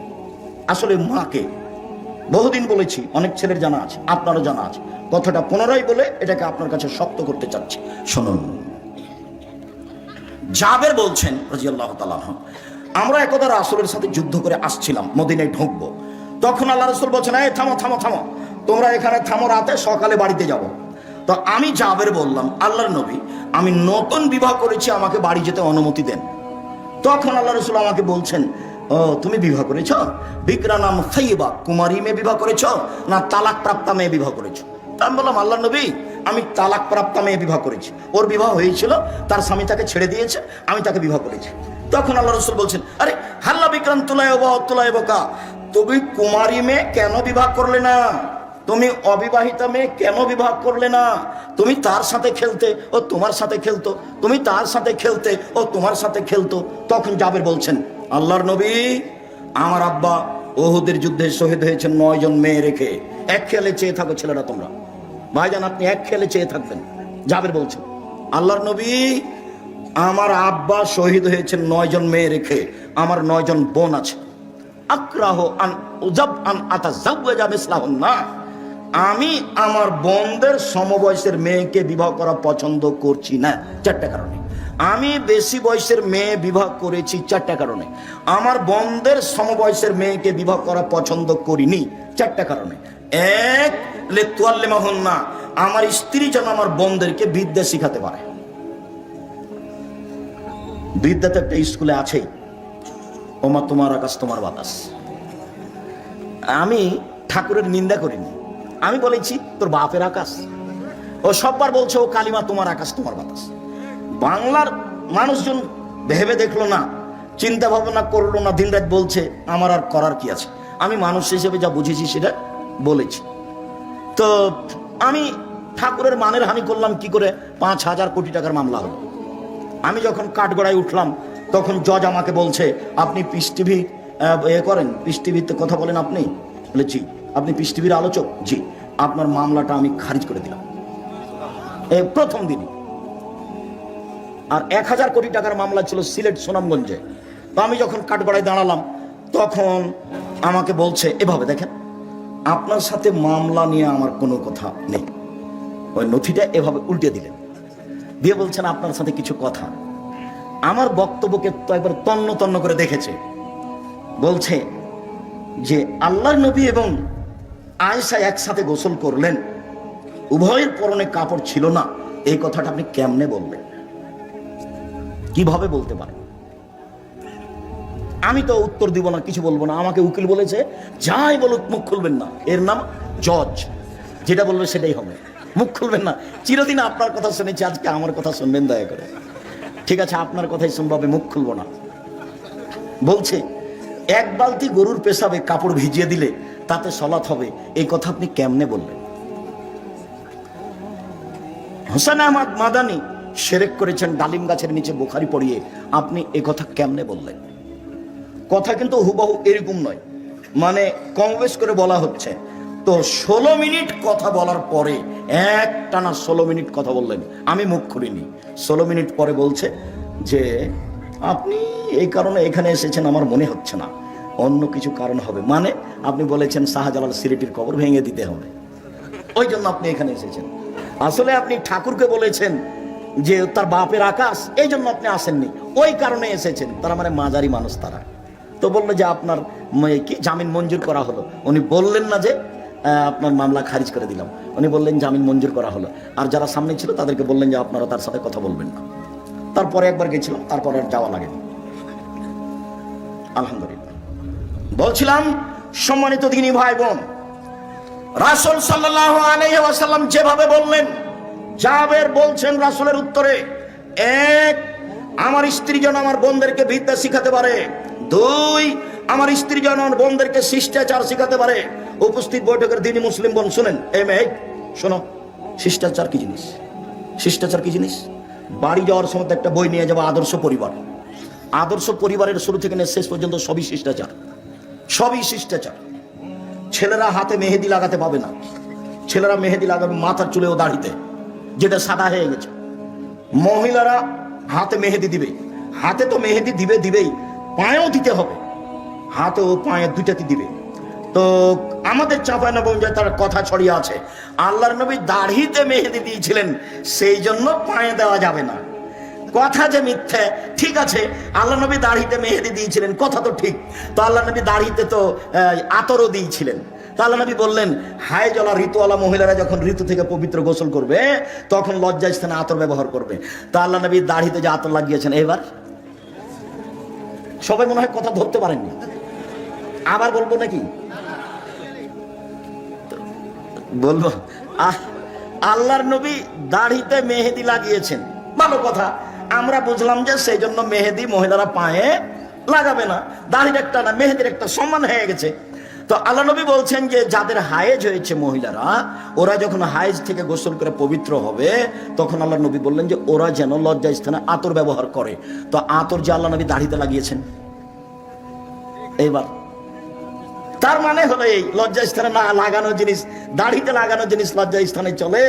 আসলে মাকে বহুদিন বলেছি, অনেক ছেলের জানা আছে, আপনারও জানা আছে। কথাটা পুনরায় বলে এটাকে আপনার কাছে শক্ত করতে চাচ্ছি, শুনুন। জাবের বলছেন রাদিয়াল্লাহু তাআলা আনহু, আমরা একদা রাসূলের সাথে যুদ্ধ করে আসছিলাম, মদিনায় ঢুকবো। তখন আল্লাহ রাসূল বলছেন, এই থামো, তোমরা এখানে থামো, রাতে সকালে বাড়িতে যাব। তো আমি জাবের বললাম, আল্লাহর নবী, আমি নতুন বিবাহ করেছি, আমাকে বাড়ি যেতে অনুমতি দেন। তখন আল্লাহ রাসূল আমাকে বলছেন, ও তুমি বিবাহ করেছ? বিকরা নাম সাইয়্যিবা, কুমারী মেয়ে বিবাহ করেছ না তালাক প্রাপ্তা মেয়ে বিবাহ করেছ? আমি বললাম, আল্লাহর নবী, আমি তালাক প্রাপ্তা মেয়ে বিবাহ করেছি। ওর বিবাহ হয়েছিল, তার স্বামী তাকে ছেড়ে দিয়েছে, আমি তাকে বিবাহ করেছি। তখন আল্লাহ রাসূল বলছেন, আরে হাল্লা বিক্রাম তুলাইবা, তুমি কুমারী মেয়ে কেন বিবাহ করলে না? তুমি অবিবাহিতা মেয়ে কেন বিবাহ করলে না? তুমি তার সাথে খেলতে, ও তোমার সাথে খেলতো, তুমি তার সাথে খেলতে, ও তোমার সাথে খেলতো। তখন জাবের বলছেন, আল্লাহর নবী, আমার আব্বা উহুদের যুদ্ধে শহীদ হয়েছেন 9 জন মেয়ে রেখে। এক খেলে চেয়ে থাকো ছেলেরা তোমরা, ভাইজান আপনি এক খেলে চেয়ে থাকবেন। জাবের বলছেন, আল্লাহর নবী, আমার আব্বা শহীদ হয়েছেন 9 জন মেয়ে রেখে, আমার 9 জন বোন আছে। আক্রাহ আন উজাব আন আতাজাওয়াজা মিসলাহুন্না, আমি আমার বোনদের সমবয়সের মেয়েকে বিবাহ করা পছন্দ করছি না 4টা কারণে। আমি বেশি বয়সের মেয়ে বিবাহ করেছি 4টা কারণে। আমার বোনদের সমবয়সের মেয়েকে বিবাহ করা পছন্দ করিনি 4টা কারণে। এক, লিতুআল্লিমাহুন্না, আমার স্ত্রী যেন আমার বোনদেরকে বিদ্যা শিখাতে পারে। বিদ্যা তো একটা স্কুলে আছে, ওমা তোমার আকাশ তোমার বাতাস। আমি ঠাকুরের নিন্দা করিনি, আমি বলেছি তোর বাপের আকাশ। ও সববার বলছে ও কালিমা তোমার আকাশ তোমার বাতাস। বাংলার মানুষজন ভেবে দেখলো না, চিন্তা ভাবনা করলো না, দিনরাত বলছে, আমার আর করার কি আছে? আমি মানুষ হিসেবে যা বুঝেছি সেটা বলেছি। তো আমি ঠাকুরের মানের হানি করলাম কি করে? 5,000 কোটি টাকার মামলা হলো। আমি যখন কাঠগড়ায় উঠলাম তখন জজ আমাকে বলছে, আপনি পিস টিভি করেন, পিস টিভিতে কথা বলেন আপনি? বলে জি। আপনি পিস টিভির আলোচক? জি। আপনার মামলাটা আমি খারিজ করে দিলাম প্রথম দিনই। আর 1,000 কোটি টাকার মামলা ছিল সিলেট সুনামগঞ্জে। তো আমি যখন কাঠগড়ায় দাঁড়ালাম তখন আমাকে বলছে এভাবে, দেখেন আপনার সাথে মামলা নিয়ে আমার কোনো কথা নেই। ওই নথিটা এভাবে উল্টে দিলেন, দিয়ে বলছেন আপনার সাথে কিছু কথা। আমার বক্তব্যকে তো একবার তন্ন তন্ন করে দেখেছে। বলছে যে আল্লাহর নবী এবং আয়েশা একসাথে গোসল করলেন, উভয়ের পরনে কাপড় ছিল না, এই কথাটা আপনি কেমনে বলবেন? কিভাবে বলতে পারেন? আমি তো উত্তর দিব না, কিছু বলবো না। আমাকে উকিল বলেছে যাই বলুক মুখ খুলবেন না, এর নাম জজ, যেটা বলবে সেটাই হবে, মুখ খুলবেন না। চিরদিন আপনার কথা শুনেছি, আজকে আমার কথা শুনবেন দয়া করে। ঠিক আছে, আপনার কথাই শুনবো, আমি মুখ খুলবো না। বলছে 1 বালতি গরুর পেশাবে কাপড় ভিজিয়ে দিলে তাতে সলাৎ হবে, এই কথা আপনি কেমনে বললেন? হোসেন আহমদ মাদানি শিরক করেছেন ডালিম গাছের নিচে বুখারী পড়িয়ে, আপনি এই কথা কেমনে বললেন? কথা কিন্তু হুবহু এরকম নয়, মানে কম বেশ করে বলা হচ্ছে। তো 16 মিনিট কথা বলার পরে একটানা 16 মিনিট কথা বললেন, আমি মুখ খুলিনি। 16 মিনিট পরে বলছে যে আপনি এই কারণে এখানে এসেছেন আমার মনে হচ্ছে না, অন্য কিছু কারণ হবে। মানে আপনি বলেছেন শাহজালাল সিলেটির কবর ভেঙে দিতে হবে, ওই জন্য আপনি এখানে এসেছেন। আসলে আপনি ঠাকুরকে বলেছেন যে তার বাপের আকাশ, এই জন্য আপনি আসেননি, ওই কারণে এসেছেন। তারা মানে মাঝারি মানুষ তারা। তো বললো যে আপনার কি জামিন মঞ্জুর করা হলো? উনি বললেন না যে আপনার মামলা খারিজ করে দিলাম, উনি বললেন জামিন মঞ্জুর করা হলো। আর যারা সামনে ছিল তাদেরকে বললেন যে আপনারা তার সাথে কথা বলবেন না। তারপরে একবার গেছিলাম, তারপরে আর যাওয়া লাগেনি, আলহামদুলিল্লাহ। বলছিলাম সম্মানিত দিনী ভাই বোন, রাসূল সাল্লাল্লাহু আলাইহি ওয়াসাল্লাম যেভাবে বললেন, জাবের বলছেন রাসূলের উত্তরে, 1, আমার স্ত্রী যেন আমার বোনদেরকে বিদ্যা শিখাতে পারে, 2, আমার স্ত্রী যেন আমার বোনদেরকে শিষ্টাচার শিখাতে পারে। উপস্থিত বৈঠকের দিনী মুসলিম বোন শুনেন, এই মেয়ে শোনো, শিষ্টাচার কি জিনিস? শিষ্টাচার কি জিনিস? বাড়ি যাওয়ার সময় একটা বই নিয়ে যাবো, আদর্শ পরিবার। আদর্শ পরিবারের শুরু থেকে শেষ পর্যন্ত সবই শিষ্টাচার, সবই শিষ্টাচার। ছেলেরা হাতে মেহেদি লাগাতে পাবে না, ছেলেরা মেহেদি লাগাবে মাথার চুলে ও দাড়িতে, যেটা সাদা হয়ে গেছে। মহিলারা হাতে মেহেদি দিবে, হাতে তো মেহেদি দিবেই, পায়েও দিতে হবে, হাতে ও পায়ে দুইটাতে দিবে। তো আমাদের চাঁপাইনবাবগঞ্জে তার কথা ছড়িয়ে আছে, আল্লাহর নবী দাড়িতে মেহেদি দিয়েছিলেন, সেই জন্য পায়ে দেওয়া যাবে না। কথা যে মিথ্যে, ঠিক আছে, আল্লাহ নবী দাড়িতে মেহেদি দিয়েছিলেন, কথা তো ঠিক। তো আল্লাহ নবী দাড়িতে তো আতরও দিয়েছিলেন। তো আল্লাহ নবী বললেন হায় জলা ঋতুওয়ালা মহিলারা যখন ঋতু থেকে পবিত্র গোসল করবে তখন লজ্জা স্থানে আতর ব্যবহার করবে। তো আল্লাহ নবী দাড়িতে যে আতর লাগিয়েছেন, এবার সবাই মনে হয় কথা ধরতে পারেননি, আবার বলবো নাকি? বলবো, আল্লাহর নবী দাড়িতে মেহেদি লাগিয়েছেন, ভালো কথা, আমরা বুঝলাম যে সেই জন্য মেহেদি মহিলারা পায়ে লাগাবে না। দাড়ির একটা না, মেহেদির একটা সম্মান হয়ে গেছে। তো আল্লাহ নবী বলছেন যে যাদের হায়েজ হয়েছে মহিলারা, ওরা যখন হায়েজ থেকে গোসল করে পবিত্র হবে তখন আল্লাহ নবী বললেন যে ওরা যেন লজ্জা স্থানে আতর ব্যবহার করে। তো আতর যে আল্লাহ নবী দাড়িতে লাগিয়েছেন, এইবার তার মানে হলো এই লজ্জা স্থানে না লাগানো জিনিস, দাড়িতে লাগানো জিনিস লজ্জা স্থানে চলে,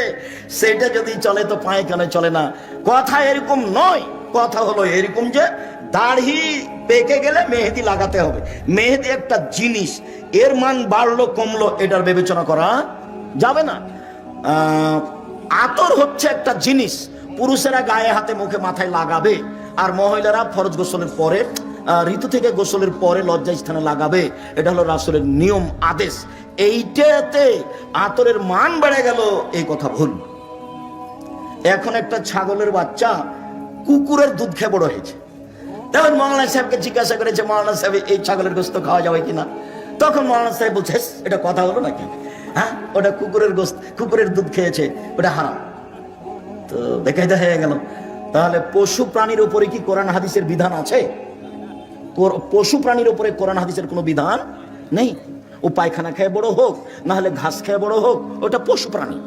সেটা যদি চলে তো পায়ে কেন চলে না? কথা এরকম নয়, কথা হলো এরকম যে দাড়ি পেকে গেলে মেহেদি লাগাতে হবে। মেহেদি একটা জিনিস, এর মান বাড়লো কমলো এটার বিবেচনা করা যাবে না। আতর হচ্ছে একটা জিনিস, পুরুষেরা গায়ে হাতে মুখে মাথায় লাগাবে, আর মহিলারা ফরজ গোসলের পরে ঋতু থেকে গোসলের পরে লজ্জা স্থানে লাগাবে। এটা হলো রাসূলের নিয়ম, আদেশ। এইটাতে আতরের মান বেড়ে গেল, এই কথা ভুল। এখন একটা ছাগলের বাচ্চা কুকুরের দুধ খেয়ে বড় হয়েছে, তখন মৌলানা সাহেবকে জিজ্ঞাসা করেছে, মৌলানা সাহেব এই ছাগলের গোস্ত খাওয়া যাবে কিনা? তখন মৌলানা সাহেব বলছে, এটা কথা হলো নাকি? হ্যাঁ, ওটা কুকুরের গোস্ত, কুকুরের দুধ খেয়েছে, ওটা হারাম। তো বেকায়দা হয়ে গেল। তাহলে পশু প্রাণীর উপরে কি কোরআন হাদিসের বিধান আছে? পশু প্রাণীর উপরে কোরআন হাদিসের কোনো বিধান নেই। ও পায়খানা খেয়ে বড় হোক, না হলে ঘাস খেয়ে বড় হোক, ওটা পশু প্রাণী।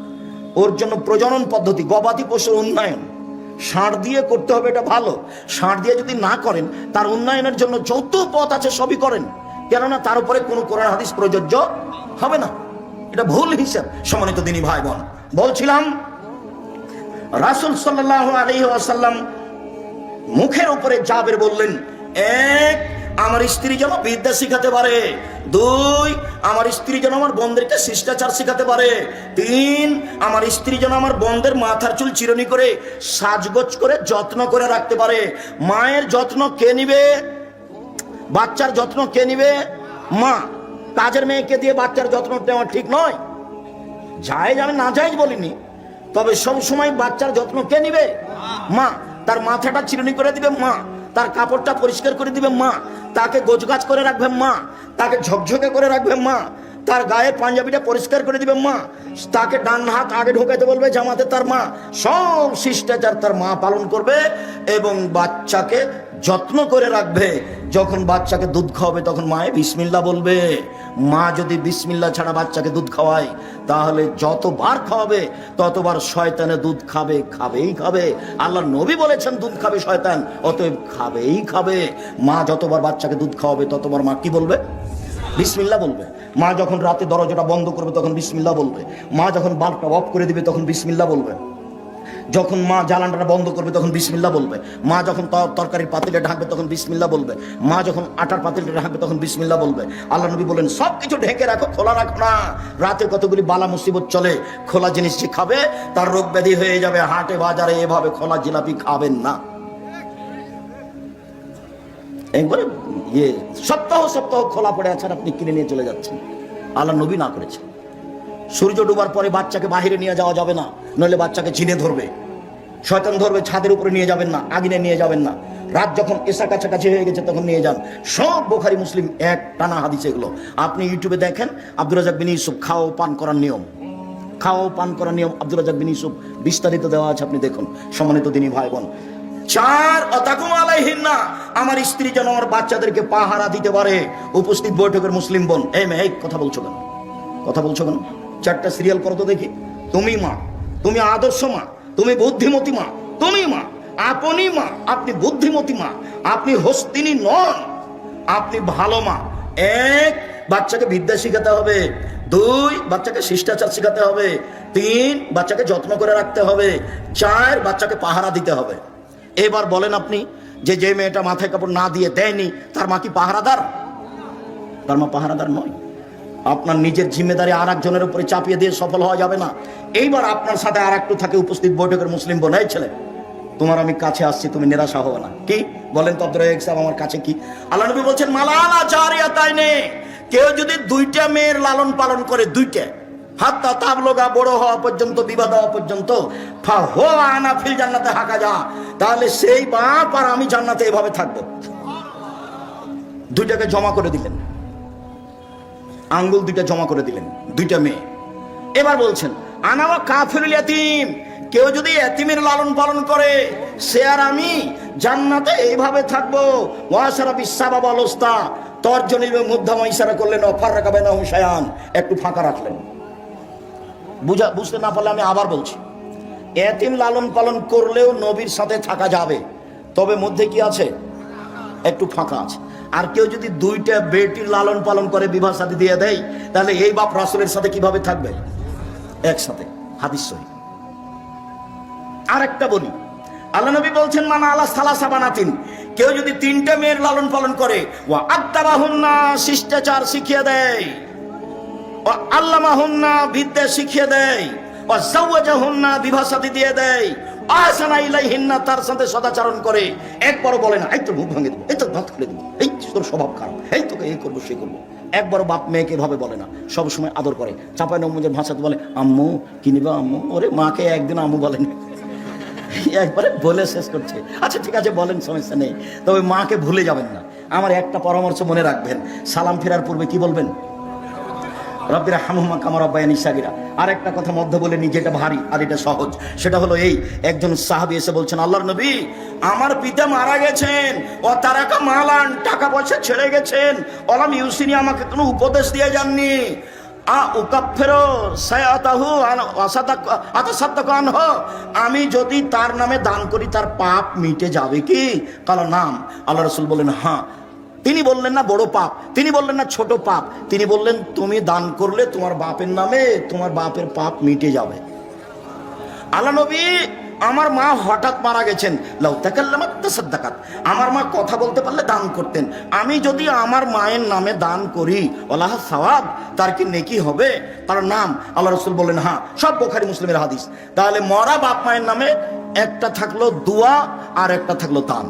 ওর জন্য প্রজনন পদ্ধতি, গবাদি পশুর উন্নয়ন ষাঁড় দিয়ে করতে হবে, এটা ভালো। ষাঁড় দিয়ে যদি না করেন, তার উন্নয়নের জন্য যত পথ আছে সবই করেন, কেননা তার উপরে কোনো কোরআন হাদিস প্রযোজ্য হবে না। এটা ভুল হিসাব। সম্মানিত দিনী ভাই বোন, বলছিলাম রাসূল সাল্লাল্লাহু আলাইহি ওয়াসাল্লাম মুখের উপরে জাবের বললেন, এক, আমার স্ত্রী যেন বিদ্যা শিখাতে পারে। দুই, আমার স্ত্রী যেন আমার বোনদেরকে শিষ্টাচার শিখাতে পারে। তিন, আমার স্ত্রী যেন আমার বোনদের মাথার চুল চিরুনি করে সাজগোজ করে যত্ন করে রাখতে পারে। মায়ের যত্ন কে নিবে? বাচ্চার যত্ন কে নিবে? মা। কাজের মেয়েকে দিয়ে বাচ্চার যত্ন নেওয়া ঠিক নয়। জায়েজ, আমি না জায়েজ বলিনি, তবে সব সময় বাচ্চার যত্ন কে নিবে? মা। তার মাথাটা চিরুনি করে দিবে মা, তার কাপড়টা পরিষ্কার করে দিবে মা, তাকে গোছগাছ করে রাখবে মা, তাকে ঝকঝকে করে রাখবে মা, তার গায়ের পাঞ্জাবিটা পরিষ্কার করে দিবে মা, তাকে ডান হাত আগে ঢোকাতে বলবে জামাতে তার মা। সব শিষ্টাচার তার মা পালন করবে এবং বাচ্চাকে যত্ন করে রাখবে। যখন বাচ্চাকে দুধ খাওয়াবে তখন মায়ে বিসমিল্লাহ বলবে। মা যদি বিসমিল্লাহ ছাড়া বাচ্চাকে দুধ খাওয়ায়, তাহলে যতবার খাওয়াবে ততবার শয়তানে দুধ খাবে, খাবেই খাবে। আল্লাহ নবী বলেছেন দুধ খাবে শয়তান, অতএব খাবেই খাবে। মা যতবার বাচ্চাকে দুধ খাওয়াবে ততবার মা কি বলবে? বিসমিল্লাহ বলবে। মা যখন রাতে দরজাটা বন্ধ করবে তখন বিসমিল্লাহ বলবে। মা যখন বাল্বটা অফ করে দিবে তখন বিসমিল্লাহ বলবে। যখন মা জ্বালানটা বন্ধ করবে তখন বিসমিল্লাহ বলবে। মা যখন তরকারির পাতিলে ঢাকবে তখন বিসমিল্লাহ বলবে। মা যখন আটার পাতিলে ঢাকবে তখন বিসমিল্লাহ বলবে। আল্লাহ নবী বলেন, সবকিছু ঢেকে রাখো, খোলা রাখো না। রাতে কতগুলি বালা মুসিবত চলে, খোলা জিনিস যে খাবে তার রোগ ব্যাধি হয়ে যাবে। হাটে বাজারে এভাবে খোলা জিলাপি খাবেন না। একবারে সপ্তাহ সপ্তাহ খোলা পড়ে আছেন, আপনি কিনে নিয়ে চলে যাচ্ছেন। আল্লাহ নবী না করেছেন। সূর্য ডুবার পরে বাচ্চাকে বাহিরে নিয়ে যাওয়া যাবে না, নইলে বাচ্চাকে চিনে ধরবে, শয়তান ধরবে। ছাদের উপরে নিয়ে যাবেন না, আগুনে নিয়ে যাবেন না। রাত যখন এসা কাছাকাছি হয়ে গেছে তখন নিয়ে যান। সব বুখারী মুসলিম এক টানা হাদিস এগুলো। আপনি ইউটিউবে দেখেন আব্দুর রাজ্জাক বিন ইউসুফ খাও পান করার নিয়ম, খাও পান করার নিয়ম আব্দুর রাজ্জাক বিন ইউসুফ বিস্তারিত দেওয়া আছে, আপনি দেখুন। সম্মানিত দিনী ভাই বোন, চার, অতাকুম আলাইহিন্না, আমার স্ত্রী যেন আমার বাচ্চাদেরকে পাহারা দিতে পারে। উপস্থিত বৈঠকের মুসলিম বোন, এই মেয়ে কথা বলছো কেন? কথা বলছো কেন? চারটা সিরিয়াল করো তো দেখি। তুমি মা, তুমি আদর্শ মা, তুমি বুদ্ধিমতী মা, তুমি মা, আপনি মা, আপনি বুদ্ধিমতী মা, আপনি হস্তিনী নন, আপনি ভালো মা। এক, বাচ্চাকে বিদ্যা শিখাতে হবে। দুই, বাচ্চাকে শিষ্টাচার শিখাতে হবে। তিন, বাচ্চাকে যত্ন করে রাখতে হবে। চার, বাচ্চাকে পাহারা দিতে হবে। এবার বলেন আপনি, যে মেয়েটা মাথায় কাপড় না দিয়ে দেয়নি, তার মা কি পাহারাদার? তার মা পাহারাদার নয়। আপনার নিজের জিম্মেদারি আর একজনের উপরে চাপিয়ে দিয়ে সফল হওয়া যাবে না। এইবার আপনার সাথে আর একটু থাকে উপস্থিত বৈঠকের মুসলিম বোন, এই ছেলে তোমার আমি কাছে আসছি, তুমি নিরাশা হবে না। কি বলেন তো আব্দুর রাজ্জাক সাহেব, আমার কাছে কি? আল্লাহ নবী বলছেন, মালালা জারিয়াতাইনে, কেউ যদি দুইটা মেয়ের লালন পালন করে, দুইটা, হাত্তা তাবলুগা, বড় হওয়া পর্যন্ত, বিবাহ হওয়া পর্যন্ত, ফাহুয়া আনা ফিল জান্নাতে হাকাজা, তাহলে সেই বাপ আর আমি জান্নাতে এভাবে থাকবো। দুইটাকে জমা করে দিলেন, আঙ্গুল দুইটা জমা করে দিলেন, দুইটা মেয়ে। এবার বলছেন, আনাওয়া কাফিরুল ইয়াতীম, কেউ যদি এতিমের লালন পালন করে, সে আর আমি জান্নাতে এইভাবে থাকবো। ওয়াসারা বিসাবাব আলস্তা, তর্জনীর মধ্যমা ইশারা করলেন, অফার রাখাবে না হুসায়ান, একটু ফাঁকা রাখলেন। বুঝতে না পারলে আমি আবার বলছি, এতিম লালন পালন করলেও নবীর সাথে থাকা যাবে, তবে মধ্যে কি আছে? একটু ফাঁকা আছে। আর কেউ যদি দুইটা বেটির লালন পালন করে, বিবাহ শাদী দিয়ে দেয়, তাহলে এই বাপ রাসূলের সাথে কিভাবে থাকবে? একসাথে। হাদিস সহিহ। আরেকটা বলি, আল্লাহ নবী বলছেন, মানা আলা সালাসা বানাতিন, কেউ যদি তিনটা মেয়ের লালন পালন করে, ওয়া আদাবাহুন্না, শিষ্টাচার শিখিয়ে দেয়, ওয়া আল্লামাহুন্না, বিদ্যা শিখিয়ে দেয়, ওয়া যাওয়াজাহুন্না, বিবাহ শাদী দিয়ে দেয়, আহসানা ইলাইহিন্না, তার সাথে সদাচরণ করে, একবারও বলে না এই তোর মুখ ভাঙে দেবো, এই তোর দাঁত খুলে দেবো, এই তোর স্বভাব খারাপ, এই তোকে এই করবো সে করবো, একবারও বাপ মেয়েকে এভাবে বলে না, সব সময় আদর করে। চাঁপাই নবাবগঞ্জের ভাষাতে বলে, আম্মু কি নিবা আম্মু? ওরে মাকে একদিন আম্মু বলেনি, একবারে বলে শেষ করছে। আচ্ছা ঠিক আছে বলেন, সমস্যা নেই, তবে মাকে ভুলে যাবেন না। আমার একটা পরামর্শ মনে রাখবেন, সালাম ফেরার পূর্বে কি বলবেন? রব্বির হামহুমা কামা রাব্বায়ানি সাগীরা। আর একটা কথা মধ্য বলে নি, যেটা ভারী আর এটা সহজ, সেটা হলো এই, একজন সাহাবী এসে বলছেন, আল্লাহর নবী, আমার পিতা মারা গেছেন, ও তারাকা মালান, টাকা পয়সা ছেড়ে গেছেন, অলাম ইউসিনি, আমাকে কোনো উপদেশ দিয়ে যাননি, আমি যদি তার নামে দান করি তার পাপ মিটে যাবে কি? কালো নাম। আল্লাহ রাসূল বললেন হ্যাঁ। তিনি বললেন না বড় পাপ, তিনি বললেন না ছোট পাপ, তিনি বললেন তুমি দান করলে তোমার বাপের নামে তোমার বাপের পাপ মিটে যাবে। আল্লাহ নবী, আমার মা হঠাৎ মারা গেছেন, লাউ তাকাল্লামাত তাসাদ্দাকাত, আমার মা কথা বলতে পারলে দান করতেন, আমি যদি আমার মায়ের নামে দান করি ওয়ালাহা সওয়াব, তার কি নেকি হবে? তার নাম। আল্লাহ রাসূল বললেন হ্যাঁ। সব বুখারী মুসলিমের হাদিস। তাহলে মরা বাপ মায়ের নামে একটা থাকলো দোয়া আর একটা থাকলো দান।